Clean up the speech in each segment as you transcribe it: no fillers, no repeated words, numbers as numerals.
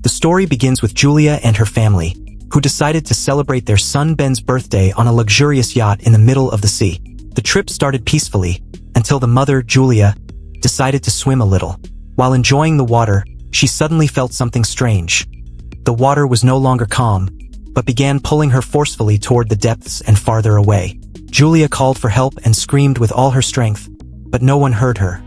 The story begins with Julia and her family, who decided to celebrate their son Ben's birthday on a luxurious yacht in the middle of the sea. The trip started peacefully, until the mother, Julia, decided to swim a little. While enjoying the water, she suddenly felt something strange. The water was no longer calm, but began pulling her forcefully toward the depths and farther away. Julia called for help and screamed with all her strength, but no one heard her.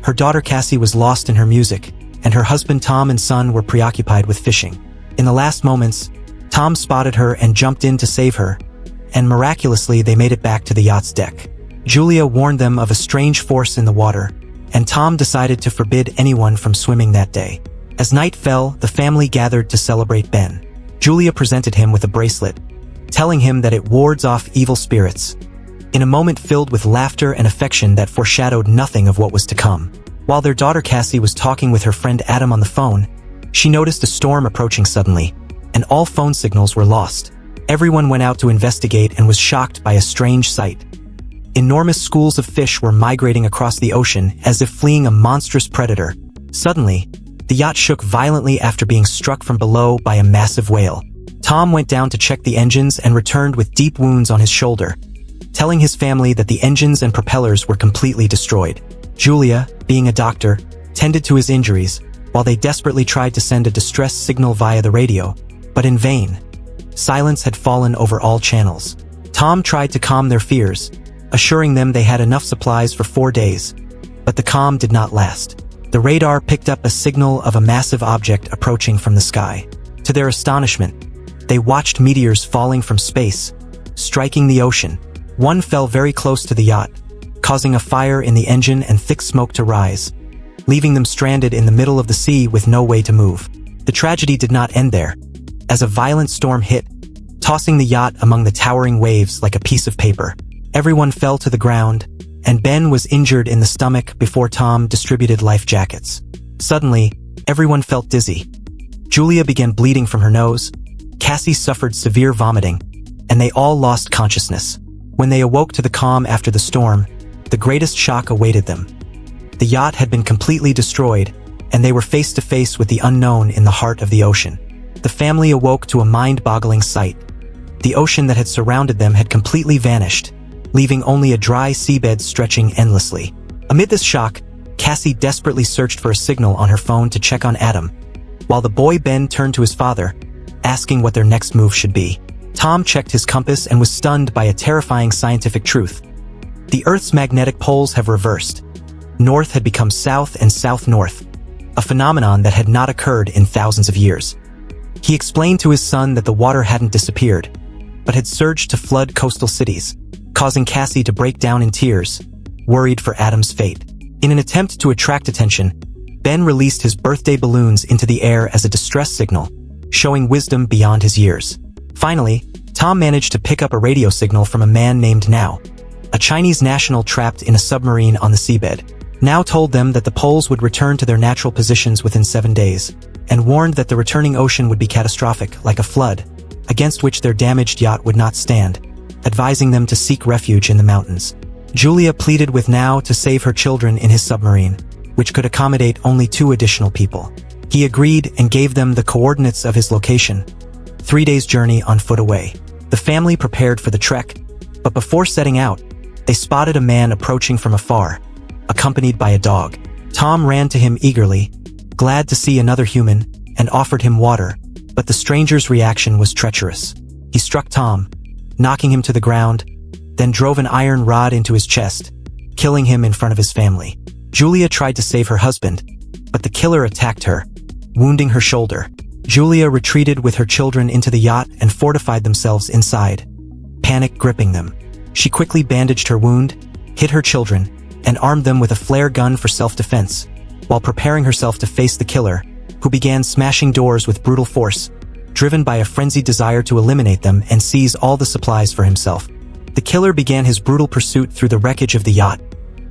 Her daughter Cassie was lost in her music, and her husband Tom and son were preoccupied with fishing. In the last moments, Tom spotted her and jumped in to save her, and miraculously they made it back to the yacht's deck. Julia warned them of a strange force in the water, and Tom decided to forbid anyone from swimming that day. As night fell, the family gathered to celebrate Ben. Julia presented him with a bracelet, telling him that it wards off evil spirits. In a moment filled with laughter and affection that foreshadowed nothing of what was to come. While their daughter Cassie was talking with her friend Adam on the phone, she noticed a storm approaching suddenly, and all phone signals were lost. Everyone went out to investigate and was shocked by a strange sight. Enormous schools of fish were migrating across the ocean as if fleeing a monstrous predator. Suddenly, the yacht shook violently after being struck from below by a massive whale. Tom went down to check the engines and returned with deep wounds on his shoulder, telling his family that the engines and propellers were completely destroyed. Julia, being a doctor, tended to his injuries, while they desperately tried to send a distress signal via the radio, but in vain. Silence had fallen over all channels. Tom tried to calm their fears, assuring them they had enough supplies for 4 days, but the calm did not last. The radar picked up a signal of a massive object approaching from the sky. To their astonishment, they watched meteors falling from space, striking the ocean. One fell very close to the yacht, causing a fire in the engine and thick smoke to rise, leaving them stranded in the middle of the sea with no way to move. The tragedy did not end there, as a violent storm hit, tossing the yacht among the towering waves like a piece of paper. Everyone fell to the ground, and Ben was injured in the stomach before Tom distributed life jackets. Suddenly, everyone felt dizzy. Julia began bleeding from her nose, Cassie suffered severe vomiting, and they all lost consciousness. When they awoke to the calm after the storm, the greatest shock awaited them. The yacht had been completely destroyed, and they were face to face with the unknown in the heart of the ocean. The family awoke to a mind-boggling sight. The ocean that had surrounded them had completely vanished, leaving only a dry seabed stretching endlessly. Amid this shock, Cassie desperately searched for a signal on her phone to check on Adam, while the boy Ben turned to his father, asking what their next move should be. Tom checked his compass and was stunned by a terrifying scientific truth. The Earth's magnetic poles have reversed. North had become south and south-north, a phenomenon that had not occurred in thousands of years. He explained to his son that the water hadn't disappeared, but had surged to flood coastal cities, causing Cassie to break down in tears, worried for Adam's fate. In an attempt to attract attention, Ben released his birthday balloons into the air as a distress signal, showing wisdom beyond his years. Finally, Tom managed to pick up a radio signal from a man named Now, a Chinese national trapped in a submarine on the seabed. Now told them that the poles would return to their natural positions within 7 days, and warned that the returning ocean would be catastrophic, like a flood, against which their damaged yacht would not stand, advising them to seek refuge in the mountains. Julia pleaded with Now to save her children in his submarine, which could accommodate only 2 additional people. He agreed and gave them the coordinates of his location, 3 days' journey on foot away. The family prepared for the trek, but before setting out, they spotted a man approaching from afar, accompanied by a dog. Tom ran to him eagerly, glad to see another human, and offered him water, but the stranger's reaction was treacherous. He struck Tom, knocking him to the ground, then drove an iron rod into his chest, killing him in front of his family. Julia tried to save her husband, but the killer attacked her, wounding her shoulder. Julia retreated with her children into the yacht and fortified themselves inside, panic gripping them. She quickly bandaged her wound, hid her children, and armed them with a flare gun for self-defense, while preparing herself to face the killer, who began smashing doors with brutal force, driven by a frenzied desire to eliminate them and seize all the supplies for himself. The killer began his brutal pursuit through the wreckage of the yacht,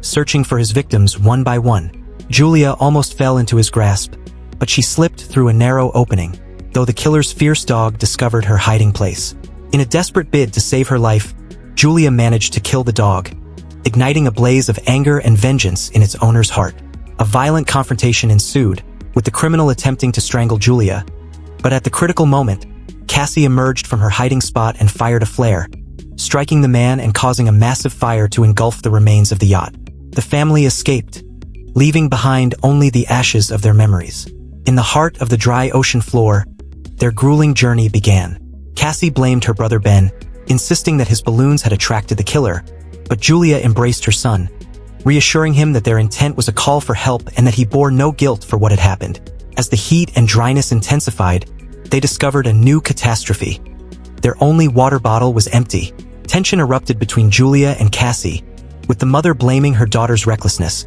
searching for his victims one by one. Julia almost fell into his grasp, but she slipped through a narrow opening, though the killer's fierce dog discovered her hiding place. In a desperate bid to save her life, Julia managed to kill the dog, igniting a blaze of anger and vengeance in its owner's heart. A violent confrontation ensued, with the criminal attempting to strangle Julia, But at the critical moment, Cassie emerged from her hiding spot and fired a flare, striking the man and causing a massive fire to engulf the remains of the yacht. The family escaped, leaving behind only the ashes of their memories. In the heart of the dry ocean floor, their grueling journey began. Cassie blamed her brother Ben, insisting that his balloons had attracted the killer, but Julia embraced her son, reassuring him that their intent was a call for help and that he bore no guilt for what had happened. As the heat and dryness intensified, they discovered a new catastrophe. Their only water bottle was empty. Tension erupted between Julia and Cassie, with the mother blaming her daughter's recklessness,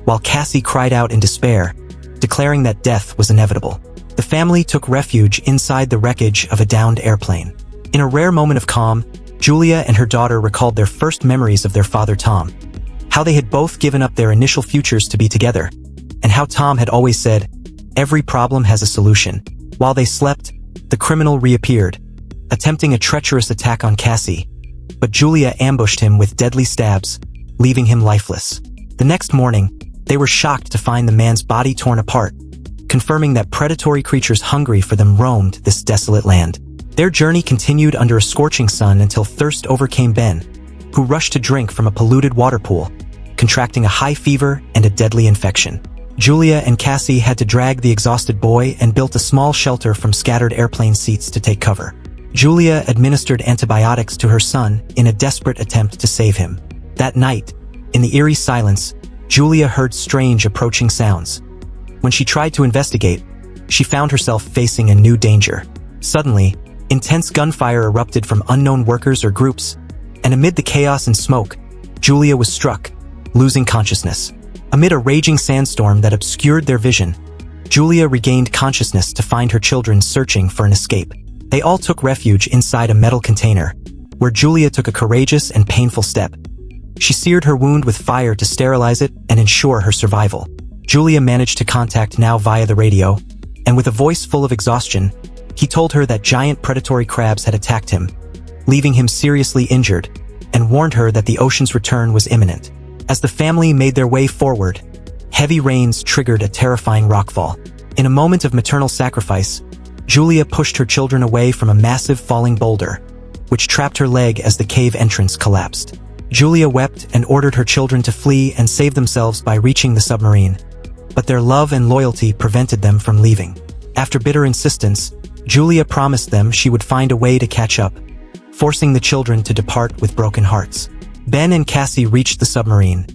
while Cassie cried out in despair, declaring that death was inevitable. The family took refuge inside the wreckage of a downed airplane. In a rare moment of calm, Julia and her daughter recalled their first memories of their father Tom, how they had both given up their initial futures to be together, and how Tom had always said, "Every problem has a solution." While they slept, the criminal reappeared, attempting a treacherous attack on Cassie, but Julia ambushed him with deadly stabs, leaving him lifeless. The next morning, they were shocked to find the man's body torn apart, confirming that predatory creatures hungry for them roamed this desolate land. Their journey continued under a scorching sun until thirst overcame Ben, who rushed to drink from a polluted water pool, contracting a high fever and a deadly infection. Julia and Cassie had to drag the exhausted boy and built a small shelter from scattered airplane seats to take cover. Julia administered antibiotics to her son in a desperate attempt to save him. That night, in the eerie silence, Julia heard strange approaching sounds. When she tried to investigate, she found herself facing a new danger. Suddenly, intense gunfire erupted from unknown workers or groups, and amid the chaos and smoke, Julia was struck, losing consciousness. Amid a raging sandstorm that obscured their vision, Julia regained consciousness to find her children searching for an escape. They all took refuge inside a metal container, where Julia took a courageous and painful step. She seared her wound with fire to sterilize it and ensure her survival. Julia managed to contact Now via the radio, and with a voice full of exhaustion, he told her that giant predatory crabs had attacked him, leaving him seriously injured, and warned her that the ocean's return was imminent. As the family made their way forward, heavy rains triggered a terrifying rockfall. In a moment of maternal sacrifice, Julia pushed her children away from a massive falling boulder, which trapped her leg as the cave entrance collapsed. Julia wept and ordered her children to flee and save themselves by reaching the submarine, but their love and loyalty prevented them from leaving. After bitter insistence, Julia promised them she would find a way to catch up, forcing the children to depart with broken hearts. Ben and Cassie reached the submarine,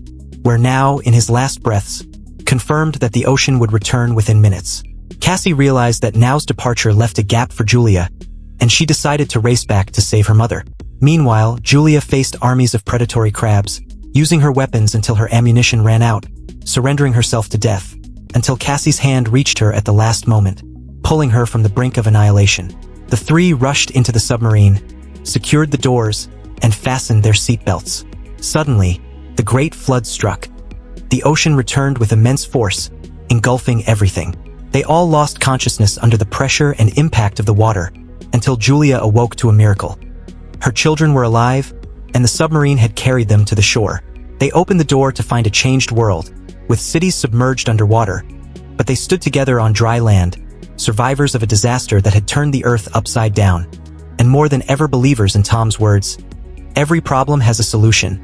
where Now, in his last breaths, confirmed that the ocean would return within minutes. Cassie realized that Now's departure left a gap for Julia, and she decided to race back to save her mother. Meanwhile, Julia faced armies of predatory crabs, using her weapons until her ammunition ran out, surrendering herself to death, until Cassie's hand reached her at the last moment, pulling her from the brink of annihilation. The three rushed into the submarine, secured the doors, and fastened their seatbelts. Suddenly, the great flood struck. The ocean returned with immense force, engulfing everything. They all lost consciousness under the pressure and impact of the water, until Julia awoke to a miracle. Her children were alive, and the submarine had carried them to the shore. They opened the door to find a changed world, with cities submerged underwater, but they stood together on dry land, survivors of a disaster that had turned the earth upside down, and more than ever believers in Tom's words, "Every problem has a solution."